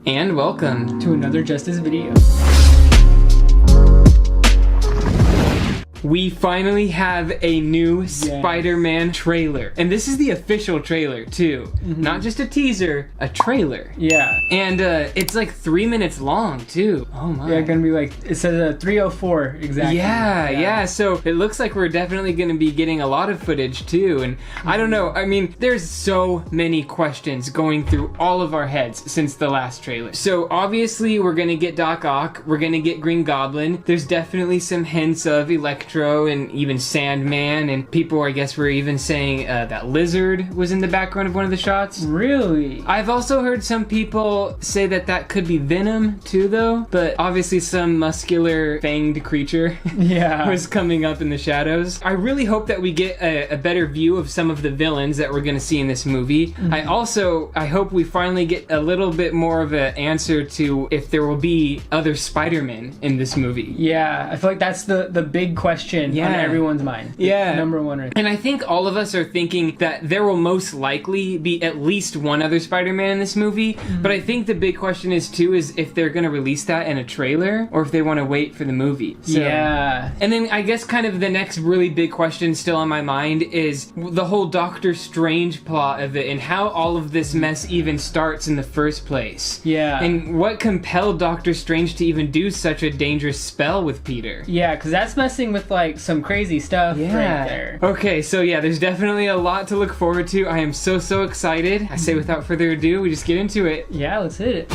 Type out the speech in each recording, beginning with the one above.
And welcome to another Justice video. We finally have a new Spider-Man trailer. And this is the official trailer, too. Not just a teaser, a trailer. Yeah. And it's like 3 minutes long, too. Oh my. Yeah, gonna be like, it says 3:04 exactly. Yeah. So it looks like we're definitely gonna be getting a lot of footage, too. And I don't know, I mean, there's so many questions going through all of our heads since the last trailer. So obviously we're gonna get Doc Ock, we're gonna get Green Goblin. There's definitely some hints of Electro and even Sandman, and people, I guess, were even saying that Lizard was in the background of one of the shots. Really? I've also heard some people say that could be Venom too, though, but obviously some muscular fanged creature was coming up in the shadows. I really hope that we get a better view of some of the villains that we're going to see in this movie. I hope we finally get a little bit more of an answer to if there will be other Spider-Men in this movie. Yeah, I feel like that's the big question on everyone's mind. Yeah. Number one right there. And I think all of us are thinking that there will most likely be at least one other Spider-Man in this movie, but I think the big question is if they're going to release that in a trailer or if they want to wait for the movie. So, yeah. And then I guess kind of the next really big question still on my mind is the whole Doctor Strange plot of it and how all of this mess even starts in the first place. Yeah. And what compelled Doctor Strange to even do such a dangerous spell with Peter. Yeah, because that's messing with like some crazy stuff right there. Okay, so yeah, there's definitely a lot to look forward to. I am so excited. I say without further ado, we just get into it. Yeah, let's hit it.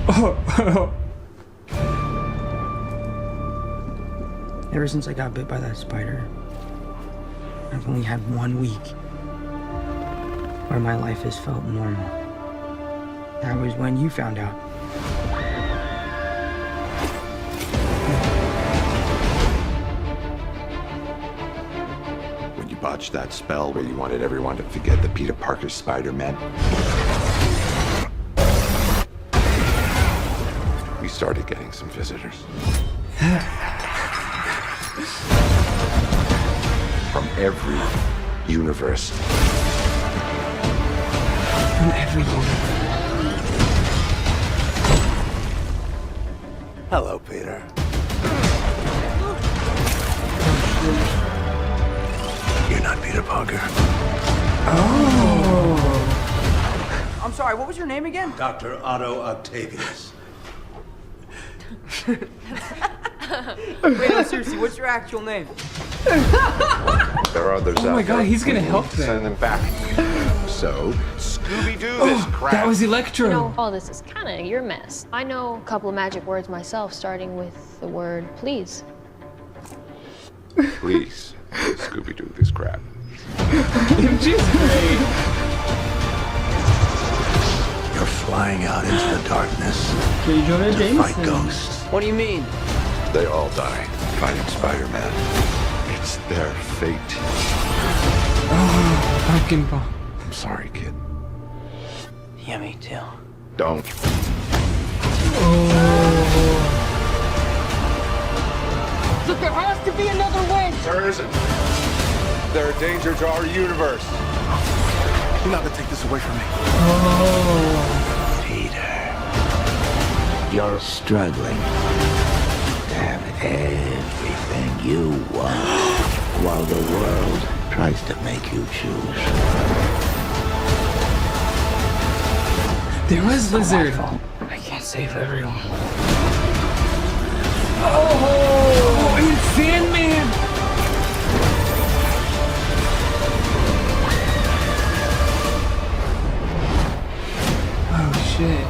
Oh, Ever since I got bit by that spider, I've only had 1 week where my life has felt normal. That was when you found out. When you botched that spell where you wanted everyone to forget that Peter Parker's Spider-Man, we started getting some visitors. From every universe. from every universe. Hello, Peter. You're not Peter Parker. Oh. I'm sorry, what was your name again? Dr. Otto Octavius. Wait, no, seriously, what's your actual name? There are others out there. Oh my god, he's gonna help them. Send them back. So, Scooby-Doo this crap. That was Electro. You know, all this is kind of your mess. I know a couple of magic words myself, starting with the word please. Please, Scooby-Doo this crap. MJ's great. You're flying out into the darkness J. Jonah to fight Jameson. ghosts. What do you mean? They all die fighting Spider-Man. It's their fate. Pumpkin bomb. I'm sorry, kid. Yeah, me too. Don't. Look, there has to be another way! There isn't. They're a danger to our universe. You're not gonna take this away from me. Peter, you're struggling to have everything you want while the world tries to make you choose. There was Lizard. I can't save everyone. Oh, and Sandman. Oh shit.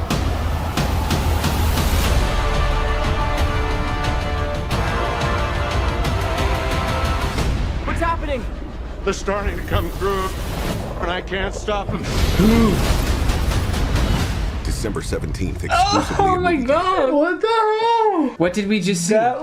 What's happening? They're starting to come through, and I can't stop them. December 17th, exclusively. Oh my god. What the hell? What did we just see? That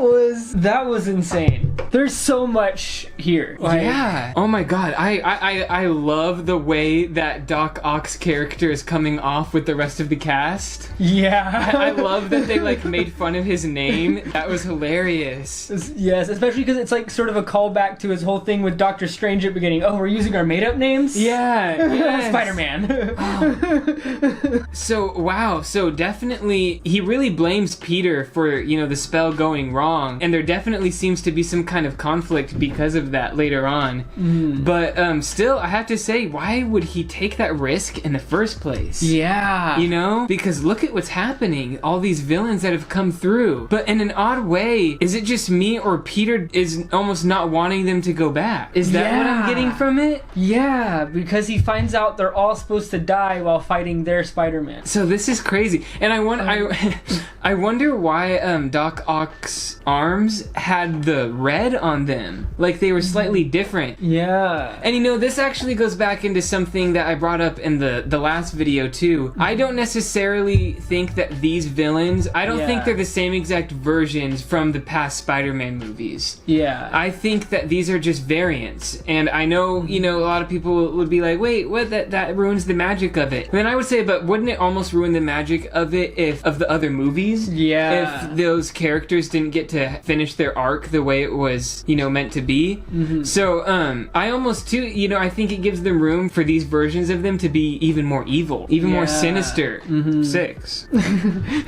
was insane. There's so much here. Like, yeah. Oh my god. I love the way that Doc Ock's character is coming off with the rest of the cast. Yeah. I love that they like made fun of his name. That was hilarious. Yes, especially because it's like sort of a callback to his whole thing with Doctor Strange at the beginning. Oh, we're using our made-up names? Yeah. Yes. Spider-Man. So, wow. So definitely, he really blames Peter for, the spell going wrong. And there definitely seems to be some kind of conflict because of that later on. But still, I have to say, why would he take that risk in the first place? Yeah. Because look at what's happening. All these villains that have come through. But in an odd way, is it just me or Peter is almost not wanting them to go back? Is that what I'm getting from it? Yeah, because he finds out they're all supposed to die while fighting their Spider-Man. So this is crazy. And I wonder why Doc Ock's arms had the red on them. Like they were slightly different. Yeah. And this actually goes back into something that I brought up in the last video too. I don't necessarily think that these villains, I don't think they're the same exact versions from the past Spider-Man movies. Yeah. I think that these are just variants. And I know, a lot of people would be like, wait, what? That ruins the magic of it. And then I would say, but wouldn't it almost ruin the magic of it of the other movies? Yeah. If those characters didn't get to finish their arc the way it was, meant to be. So, I almost too, I think it gives them room for these versions of them to be even more evil, even more sinister. 6.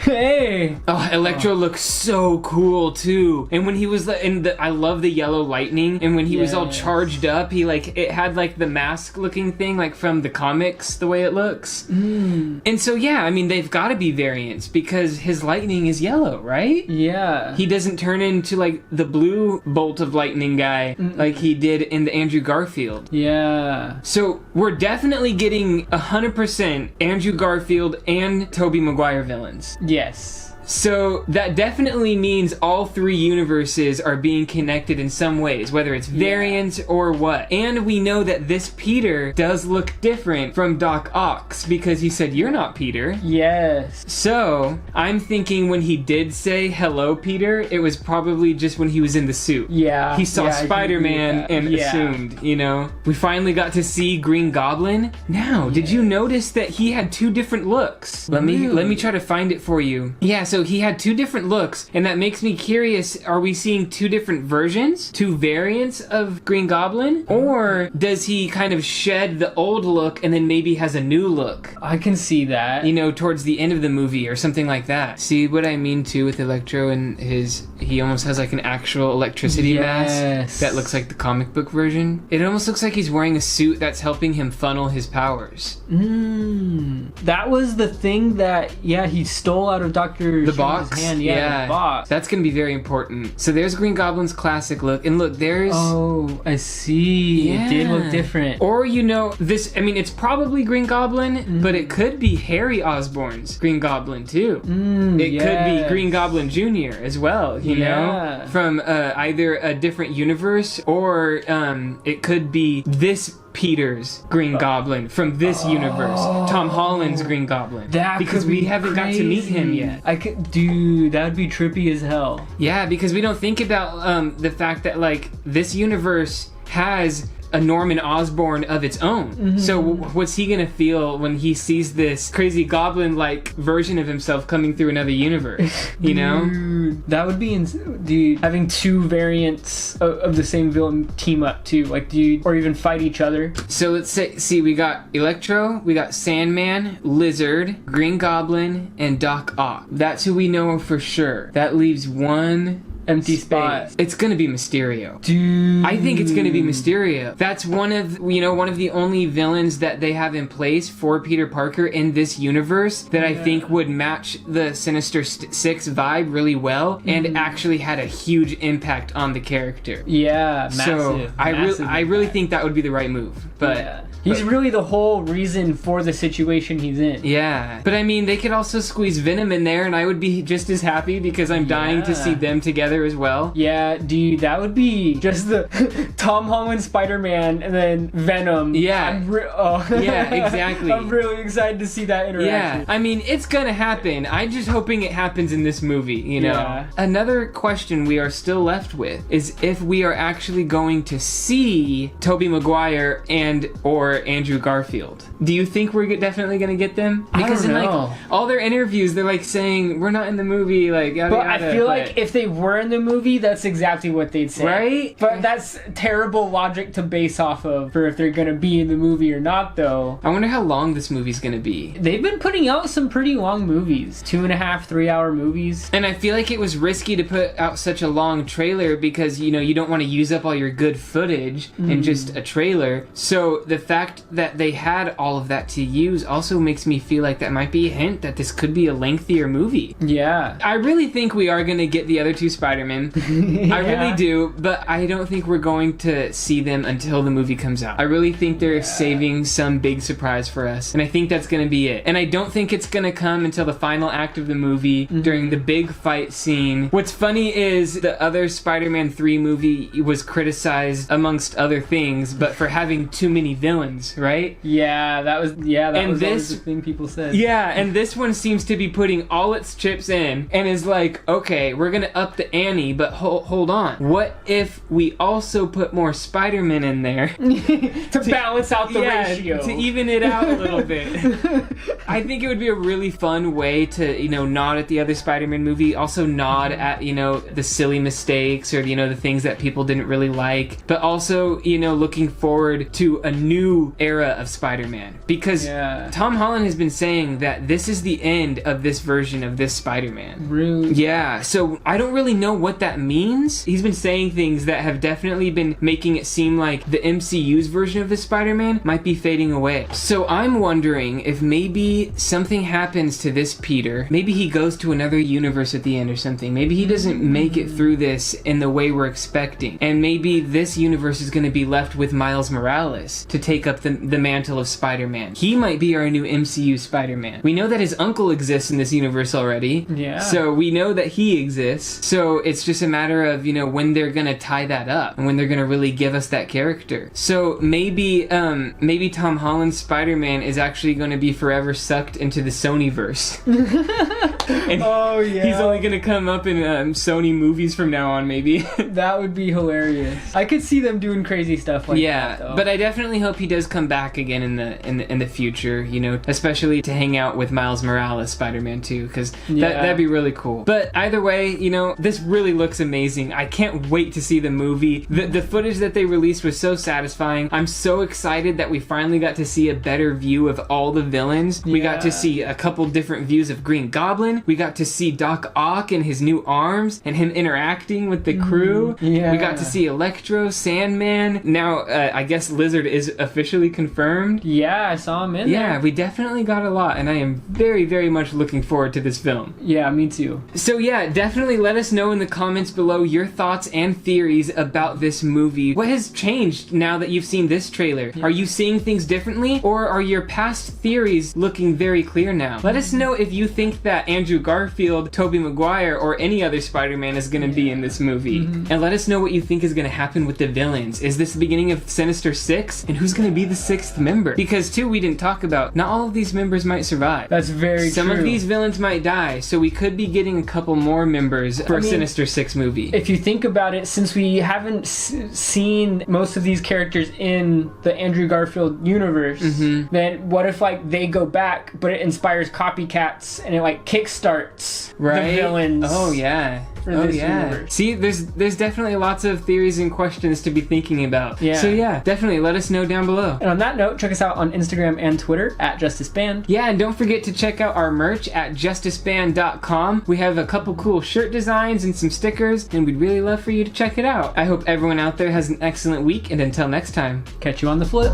Hey. Oh, Electro looks so cool too. And when he was I love the yellow lightning. And when he was all charged up, it had like the mask looking thing, like from the comics, the way it looks. And so they've got to be variants because his lightning is yellow, right? Yeah. He doesn't turn into like the blue bolt of lightning guy like he did in the Andrew Garfield. Yeah. So we're definitely getting 100% Andrew Garfield and Tobey Maguire villains. Yes. So that definitely means all 3 universes are being connected in some ways, whether it's variants or what. And we know that this Peter does look different from Doc Ock's because he said, "You're not Peter." Yes. So I'm thinking when he did say, "Hello, Peter," it was probably just when he was in the suit. Yeah. He saw Spider-Man and assumed, We finally got to see Green Goblin. Now, did you notice that he had 2 different looks? Let me try to find it for you. Yeah, so he had 2 different looks, and that makes me curious, are we seeing 2 different versions? 2 variants of Green Goblin? Or does he kind of shed the old look and then maybe has a new look? I can see that. Towards the end of the movie or something like that. See what I mean too with Electro and he almost has like an actual electricity mask that looks like the comic book version. It almost looks like he's wearing a suit that's helping him funnel his powers. That was the thing that, he stole out of Dr. The box? Hand. The box. That's going to be very important. So there's Green Goblin's classic look. And look, there's... Oh, I see. Yeah. It did look different. Or, this... it's probably Green Goblin, but it could be Harry Osborn's Green Goblin, too. It could be Green Goblin Jr. as well, you know? From either a different universe, or it could be this Peter's Green Goblin from this universe. Tom Holland's Green Goblin. Because we haven't got to meet him yet. Dude, that would be trippy as hell. Yeah, because we don't think about the fact that this universe has a Norman Osborn of its own. So what's he gonna feel when he sees this crazy goblin-like version of himself coming through another universe? Dude, that would be dude, having 2 variants of the same villain team up too, or even fight each other. So let's see, we got Electro, we got Sandman, Lizard, Green Goblin, and Doc Ock. That's who we know for sure. That leaves one empty spot. It's gonna be Mysterio. Dude, I think it's gonna be Mysterio. That's one of the only villains that they have in place for Peter Parker in this universe that I think would match the Sinister Six vibe really well and actually had a huge impact on the character. Yeah, massive. So I really think that would be the right move. But he's really the whole reason for the situation he's in. Yeah. But they could also squeeze Venom in there and I would be just as happy because I'm dying to see them together trailer as well. Yeah, dude, that would be just the Tom Holland Spider-Man and then Venom. Yeah. Yeah, exactly. I'm really excited to see that interaction. Yeah, I mean, it's gonna happen. I'm just hoping it happens in this movie, you know? Yeah. Another question we are still left with is if we are actually going to see Tobey Maguire and or Andrew Garfield. Do you think we're definitely gonna get them? Because don't in know. like all their interviews, they're like saying, we're not in the movie, like yada But yada. I feel like if they were in the movie, that's exactly what they'd say. Right? But that's terrible logic to base off of for if they're gonna be in the movie or not, though. I wonder how long this movie's gonna be. They've been putting out some pretty long movies. 2.5, 3 hour movies. And I feel like it was risky to put out such a long trailer because, you know, you don't want to use up all your good footage in just a trailer. So the fact that they had all of that to use also makes me feel like that might be a hint that this could be a lengthier movie. Yeah. I really think we are going to get the other two Spider-Men. I really do, but I don't think we're going to see them until the movie comes out. I really think they're saving some big surprise for us, and I think that's going to be it. And I don't think it's going to come until the final act of the movie during the big fight scene. What's funny is the other Spider-Man 3 movie was criticized amongst other things, but for having too many villains, right? Yeah, that was And always the thing people said. Yeah, and this one seems to be putting all its chips in and is like, okay, we're gonna up the ante, but hold on. What if we also put more Spider-Man in there to balance out the ratio. to even it out a little bit? I think it would be a really fun way to, you know, nod at the other Spider-Man movie, also nod at, you know, the silly mistakes or, you know, the things that people didn't really like, but also, you know, looking forward to a new era of Spider-Man. Because Tom Holland has been saying that this is the end of this version of this Spider-Man. Really? Yeah, so I don't really know what that means. He's been saying things that have definitely been making it seem like the MCU's version of this Spider-Man might be fading away. So I'm wondering if maybe something happens to this Peter. Maybe he goes to another universe at the end or something. Maybe he doesn't make it through this in the way we're expecting. And maybe this universe is going to be left with Miles Morales to take up the mantle of Spider-Man. He might be our new MCU Spider-Man. We know that his uncle exists in this universe already. Yeah. So we know that he exists. So it's just a matter of, you know, when they're going to tie that up and when they're going to really give us that character. So maybe Tom Holland's Spider-Man is actually going to be forever sucked into the Sonyverse. And he's only going to come up in Sony movies from now on, maybe. That would be hilarious. I could see them doing crazy stuff like that, though. But I definitely hope he does come back again in the future, you know, especially to hang out with Miles Morales Spider-Man 2, because that'd be really cool. But either way, you know, this really looks amazing. I can't wait to see the movie. The footage that they released was so satisfying. I'm so excited that we finally got to see a better view of all the villains. We got to see a couple different views of Green Goblin. We got to see Doc Ock and his new arms and him interacting with the crew. Yeah. We got to see Electro, Sandman. Now, I guess Lizard is officially confirmed. Yeah, I saw him in there. Yeah, we definitely got a lot, and I am very, very much looking forward to this film. Yeah, me too. So yeah, definitely let us know in the comments below your thoughts and theories about this movie. What has changed now that you've seen this trailer? Are you seeing things differently, or are your past theories looking very clear now? Let us know if you think that Andrew Garfield, Tobey Maguire, or any other Spider-Man is going to be in this movie. And let us know what you think is going to happen with the villains. Is this the beginning of Sinister Six? And who's going to be the sixth member? Because too, we didn't talk about, not all of these members might survive. That's very Some true. of these villains might die, so we could be getting a couple more members for a Sinister Six movie. If you think about it, since we haven't seen most of these characters in the Andrew Garfield universe, then what if like they go back, but it inspires copycats and it like kickstarts the villains? Oh yeah. For this universe. See, there's definitely lots of theories and questions to be thinking about. Yeah. So yeah, definitely let us know down below. And on that note, check us out on Instagram and Twitter at JustisBand. Yeah, and don't forget to check out our merch at JustisBand.com. We have a couple cool shirt designs and some stickers, and we'd really love for you to check it out. I hope everyone out there has an excellent week, and until next time, Catch you on the flip.